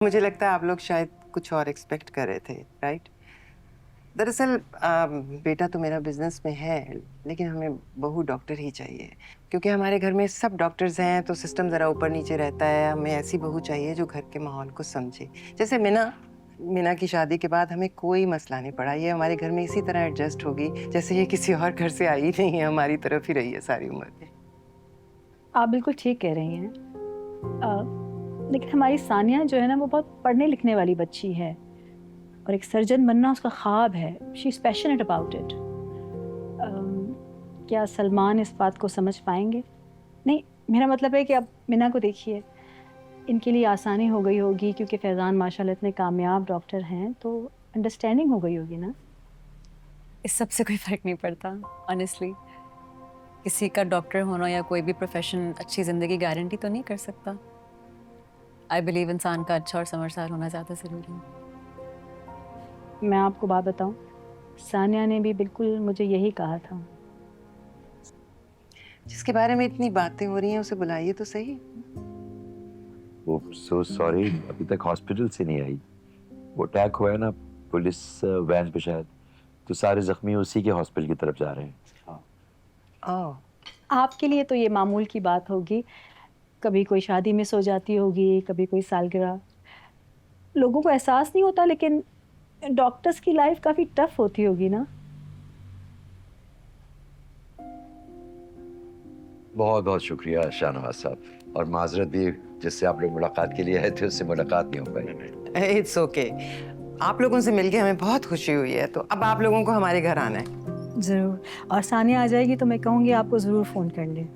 मुझे लगता है आप लोग शायद कुछ और एक्सपेक्ट कर रहे थे, राइट? दरअसल बेटा तो मेरा बिजनेस में है, लेकिन हमें बहू डॉक्टर ही चाहिए क्योंकि हमारे घर में सब डॉक्टर्स हैं तो सिस्टम ज़रा ऊपर नीचे रहता है। हमें ऐसी बहू चाहिए जो घर के माहौल को समझे। जैसे मीना की शादी के बाद हमें कोई मसला नहीं पड़ा। ये हमारे घर में इसी तरह एडजस्ट होगी जैसे ये किसी और घर से आई नहीं है, हमारी तरफ ही रही है सारी उम्र में। आप बिल्कुल ठीक कह रही हैं। लेकिन हमारी सानिया जो है ना वो बहुत पढ़ने लिखने वाली बच्ची है और एक सर्जन बनना उसका ख्वाब है। She is passionate about it. क्या सलमान इस बात को समझ पाएंगे? नहीं, मेरा मतलब है कि अब मिना को देखिए, इनके लिए आसानी हो गई होगी क्योंकि फैज़ान माशाल्लाह इतने कामयाब डॉक्टर हैं, तो अंडरस्टैंडिंग हो गई होगी ना। इस सब से कोई फ़र्क नहीं पड़ता ऑनेस्टली। किसी का डॉक्टर होना या कोई भी प्रोफ़ेशन अच्छी ज़िंदगी गारंटी तो नहीं कर सकता। आई बिलीव इंसान का अच्छा और समझदार होना ज़्यादा ज़रूरी है। मैं आपको बात बताऊं, सानिया ने भी बिल्कुल मुझे यही कहा था। जिसके बारे में इतनी बातें हो रही हैं उसे बुलाइए तो सही। वो सो सॉरी, अभी तक हॉस्पिटल से नहीं आई। वो अटैक हुआ है ना पुलिस वैन पे शायद, तो सारे जख्मी उसी के हॉस्पिटल की तरफ जा रहे हैं। ओह, आपके लिए तो ये मामूल की बात होगी, कभी कोई शादी मिस हो जाती होगी, कभी कोई सालगिरह। लोगों को एहसास नहीं होता, लेकिन डॉक्टर्स की लाइफ काफ़ी टफ होती होगी ना। बहुत बहुत शुक्रिया शाहनवाज साहब, और माजरत भी, जिससे आप लोग मुलाकात के लिए आए थे उससे मुलाकात नहीं हो पाई। It's okay. आप लोगों से मिलके हमें बहुत खुशी हुई है, तो अब आप लोगों को हमारे घर आना है। ज़रूर, और सानिया आ जाएगी तो मैं कहूँगी आपको ज़रूर फ़ोन कर ले।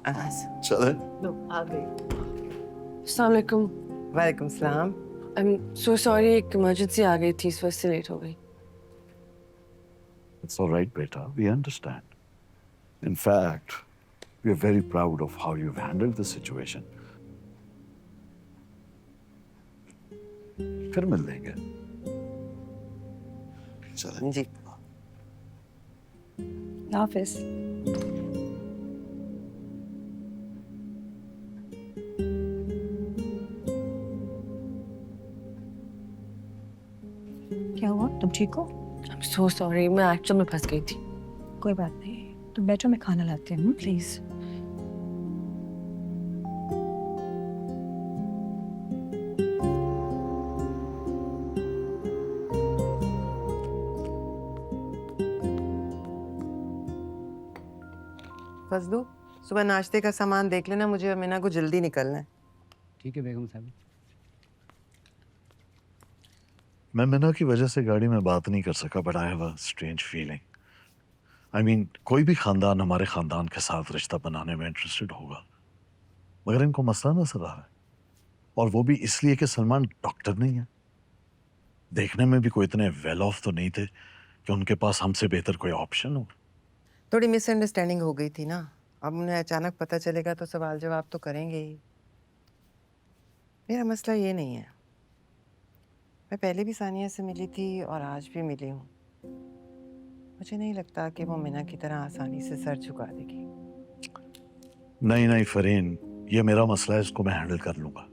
चले। आ गई। अस्सलाम वालेकुम। वालेकुम सलाम। आई एम सो सॉरी, एक इमरजेंसी आ गई थी, इस वजह से लेट हो गई। It's all right, beta. We understand. In fact, we are very proud of how you've handled the situation. फिर मिल लेंगे। चलें। जी। हाफिज़। क्या हुआ? तुम ठीक हो? आई एम सो सॉरी, मैं एक्चुअल में फंस गई थी। कोई बात नहीं, तुम बैठो, मैं खाना लाती हूँ प्लीज़। फजलू, सुबह नाश्ते का सामान देख लेना, मुझे और मीना को जल्दी निकलना है। ठीक है बेगम साहब। मैं मिना की वजह से गाड़ी में बात नहीं कर सका, but I have a strange feeling. I mean, कोई भी खानदान हमारे खानदान के साथ रिश्ता बनाने में इंटरेस्टेड होगा, मगर इनको मसला नजर आ रहा है, और वो भी इसलिए कि सलमान डॉक्टर नहीं है। देखने में भी कोई इतने वेल ऑफ तो नहीं थे कि उनके पास हमसे बेहतर कोई ऑप्शन हो। थोड़ी मिसअंडरस्टैंडिंग हो गई थी ना, अब उन्हें अचानक पता चलेगा तो सवाल जवाब तो करेंगे ही। मेरा मसला ये नहीं है। मैं पहले भी सानिया से मिली थी और आज भी मिली हूँ। मुझे नहीं लगता कि वो मीना की तरह आसानी से सर झुका देगी। नहीं नहीं फरीन, ये मेरा मसला है, इसको मैं हैंडल कर लूंगा।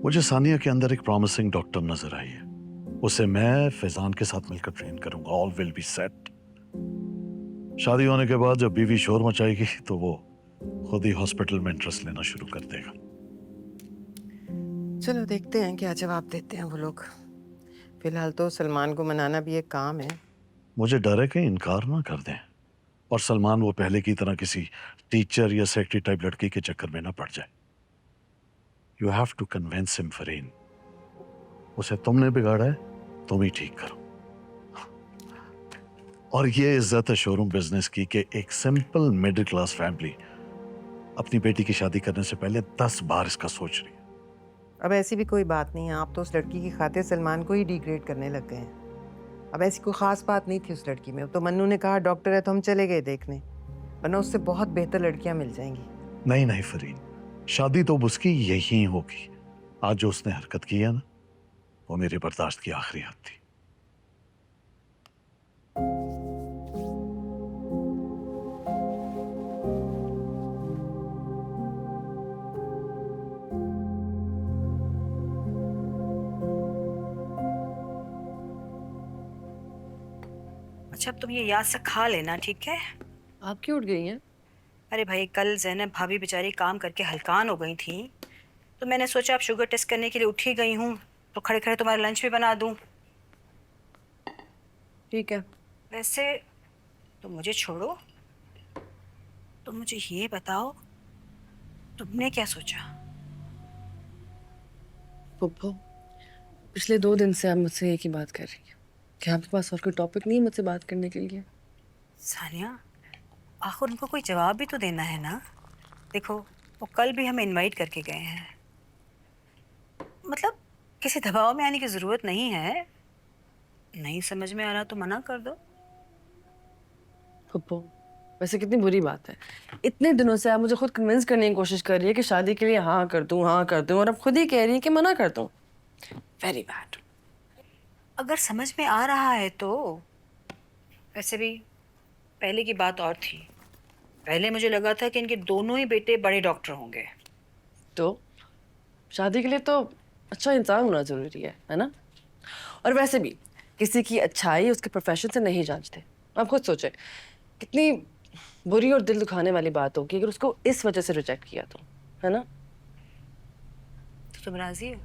मुझे सानिया के अंदर एक प्रॉमिसिंग डॉक्टर नजर आई है, उसे मैं फैजान के साथ मिलकर ट्रेन करूंगा। All will be set. शादी होने के बाद जब बीवी शोर मचाएगी तो वो खुद ही हॉस्पिटल में इंटरेस्ट लेना शुरू कर देगा। चलो देखते हैं क्या जवाब देते हैं वो लोग। फिलहाल तो सलमान को मनाना भी एक काम है। मुझे डर है कि इनकार ना कर दें और सलमान वो पहले की तरह किसी टीचर या सेक्रेटरी टाइप लड़की के चक्कर में ना पड़ जाए। You have to convince him Farheen. उसे तुमने बिगाड़ा है, तुम ही ठीक करो। और ये इज्जत है शोरूम बिजनेस की कि एक सिंपल मिडिल क्लास फैमिली अपनी बेटी की शादी करने से पहले 10 बार इसका सोच रही है। अब ऐसी भी कोई बात नहीं है, आप तो उस लड़की की खातिर सलमान को ही डिग्रेड करने लग गए हैं। अब ऐसी कोई खास बात नहीं थी उस लड़की में। तो मन्नू ने कहा डॉक्टर है तो हम चले गए देखने, वरना उससे बहुत बेहतर लड़कियां मिल जाएंगी। नहीं नहीं फरीन, शादी तो अब उसकी यही होगी। आज जो उसने हरकत की है ना, वो मेरे बर्दाश्त की आखिरी हद थी। अच्छा अब तुम ये याद से खा लेना, ठीक है? आप क्यों उठ गई हैं? अरे भाई कल ज़ैनब भाभी बेचारी काम करके हलकान हो गई थी, तो मैंने सोचा अब शुगर टेस्ट करने के लिए उठ ही गई हूँ तो खड़े खड़े तुम्हारा लंच भी बना दूँ। ठीक है। वैसे तुम मुझे छोड़ो, तुम मुझे ये बताओ तुमने क्या सोचा? पुप्पो, पिछले 2 दिन से आप मुझसे एक ही बात कर रही हैं। क्या आपके पास और कोई टॉपिक नहीं है मुझसे बात करने के लिए? सानिया, आखिर उनको कोई जवाब भी तो देना है ना। देखो वो कल भी हमें इनवाइट करके गए हैं, मतलब किसी दबाव में आने की ज़रूरत नहीं है। नहीं समझ में आ रहा तो मना कर दो। पुप्पो, वैसे कितनी बुरी बात है। इतने दिनों से आप मुझे खुद कन्विंस करने की कोशिश कर रही है कि शादी के लिए हाँ कर दूं, हाँ कर दूं, और अब खुद ही कह रही है कि मना कर दूं। Very bad. अगर समझ में आ रहा है तो। वैसे भी पहले की बात और थी। पहले मुझे लगा था कि इनके दोनों ही बेटे बड़े डॉक्टर होंगे। तो शादी के लिए तो अच्छा इंसान होना जरूरी है ना? और वैसे भी किसी की अच्छाई उसके प्रोफेशन से नहीं जांचते। आप खुद सोचें, कितनी बुरी और दिल दुखाने वाली बात होगी अगर उसको इस वजह से रिजेक्ट किया तो, है ना? तो तुम राजी हो?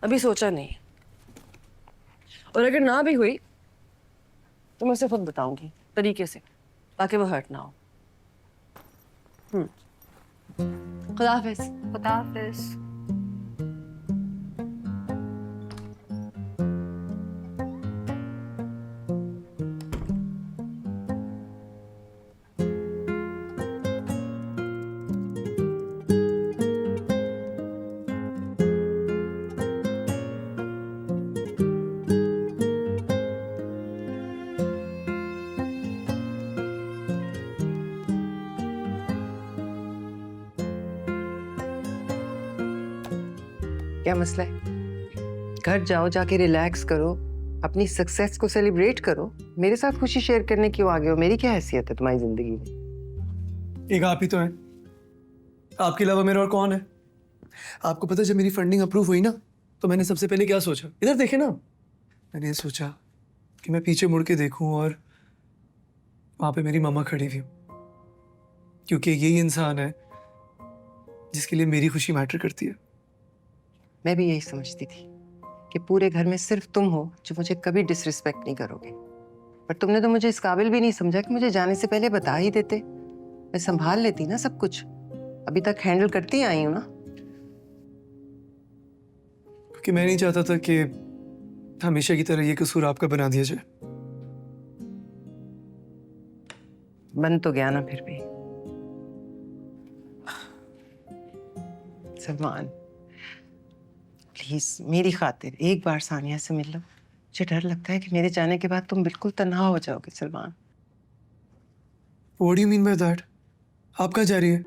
अभी सोचा नहीं, और अगर ना भी हुई तो मैं उसे खुद बताऊंगी तरीके से, ताकि वो हर्ट ना हो। खुदा हाफिज। खुदा हाफिज। क्या मसला है? घर जाओ, जाके रिलैक्स करो, अपनी सक्सेस को सेलिब्रेट करो। मेरे साथ खुशी शेयर करने क्यों आ गए हो? मेरी क्या हैसियत है तुम्हारी जिंदगी में? एक आप ही तो हैं। आपके अलावा मेरा और कौन है? आपको पता है जब मेरी फंडिंग अप्रूव हुई ना, तो मैंने सबसे पहले क्या सोचा? इधर देखे ना, मैंने सोचा कि मैं पीछे मुड़ के देखूं और वहां पे मेरी मम्मा खड़ी हुई, क्योंकि यही इंसान है जिसके लिए मेरी खुशी मैटर करती है। मैं भी यही समझती थी कि पूरे घर में सिर्फ तुम हो जो मुझे कभी डिसरिस्पेक्ट नहीं करोगे, पर तुमने तो मुझे इस काबिल भी नहीं समझा कि मुझे जाने से पहले बता ही देते। मैं संभाल लेती ना सब कुछ, अभी तक हैंडल करती आई हूँ ना। क्योंकि मैं नहीं चाहता था कि हमेशा की तरह ये कसूर आपका बना दिया जाए। बन तो गया ना फिर भी। सलमान, प्लीज मेरी खातिर एक बार सानिया से मिल लो। मुझे डर लगता है कि मेरे जाने के बाद तुम बिल्कुल तन्हा हो जाओगे Salman. What do you mean by that? आप कहाँ जा रही है?